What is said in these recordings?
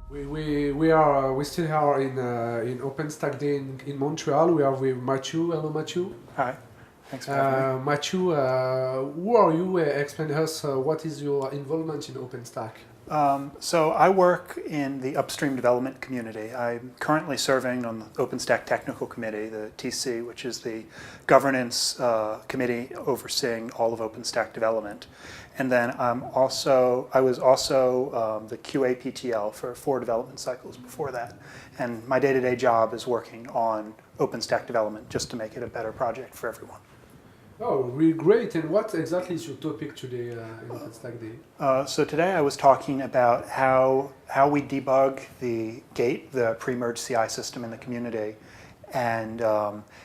We still are in OpenStack Day in Montreal. We are with Matthew. Hello, Matthew. Hi. Thanks for having me. Matthew, who are you? Explain to us what is your involvement in OpenStack? So I work in the upstream development community. I'm currently serving on the OpenStack Technical Committee, the TC, which is the governance committee overseeing all of OpenStack development. And then I was also the QA PTL for 4 development cycles before that. And my day-to-day job is working on OpenStack development just to make it a better project for everyone. Oh, really great. And what exactly is your topic today in OpenStack Day? So today I was talking about how we debug the Gate, the pre-merge CI system in the community, and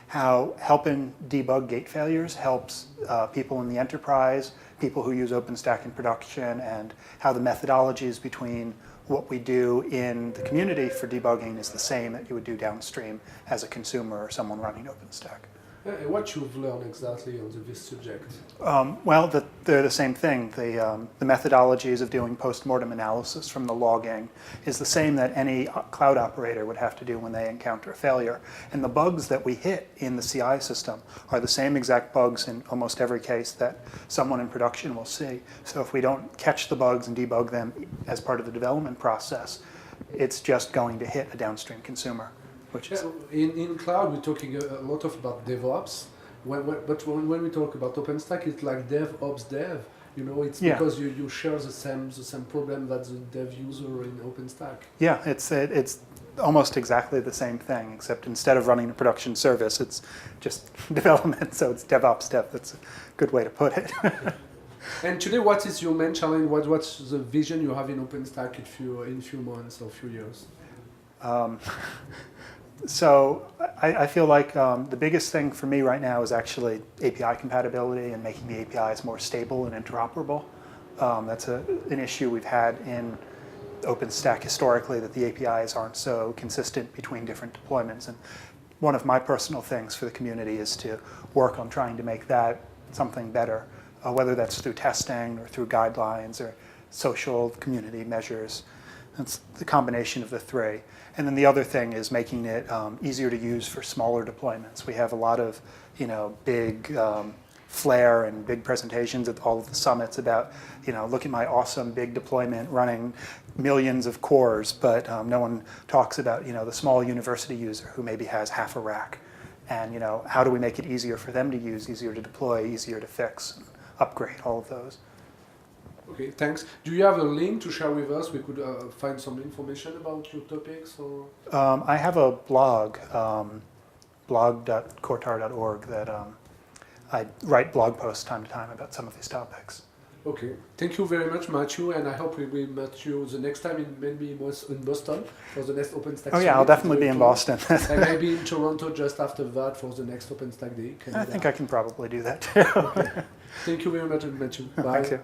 how helping debug Gate failures helps people in the enterprise, people who use OpenStack in production, and how the methodologies between what we do in the community for debugging is the same that you would do downstream as a consumer or someone running OpenStack. What you've learned exactly on this subject? Well, they're the same thing. The methodologies of doing post-mortem analysis from the logging is the same that any cloud operator would have to do when they encounter a failure. And the bugs that we hit in the CI system are the same exact bugs in almost every case that someone in production will see. So if we don't catch the bugs and debug them as part of the development process, it's just going to hit a downstream consumer. In cloud, we're talking a lot about DevOps, but when we talk about OpenStack, it's like DevOps dev. You know, it's because you share the same problem that the dev user in OpenStack. Yeah, it's almost exactly the same thing, except instead of running a production service, it's just development. So it's DevOps dev. That's a good way to put it. And today, what is your main challenge? What's the vision you have in OpenStack in few months or few years? So I feel like the biggest thing for me right now is actually API compatibility and making the APIs more stable and interoperable. That's an issue we've had in OpenStack historically, that the APIs aren't so consistent between different deployments. And one of my personal things for the community is to work on trying to make that something better, whether that's through testing or through guidelines or social community measures. That's the combination of the 3. And then the other thing is making it easier to use for smaller deployments. We have a lot of, big flair and big presentations at all of the summits about, look at my awesome big deployment running millions of cores, but no one talks about, the small university user who maybe has half a rack. And, how do we make it easier for them to use, easier to deploy, easier to fix, and upgrade, all of those. Okay, thanks. Do you have a link to share with us? We could find some information about your topics, or? I have a blog, blog.cortar.org, that I write blog posts time to time about some of these topics. Okay, thank you very much, Matthew, and I hope we will meet you the next time maybe in Boston for the next OpenStack. Oh yeah, I'll definitely be in Boston. And maybe in Toronto just after that for the next OpenStack Day. I think I can probably do that too. Okay. Thank you very much, Matthew. Bye. Thank you.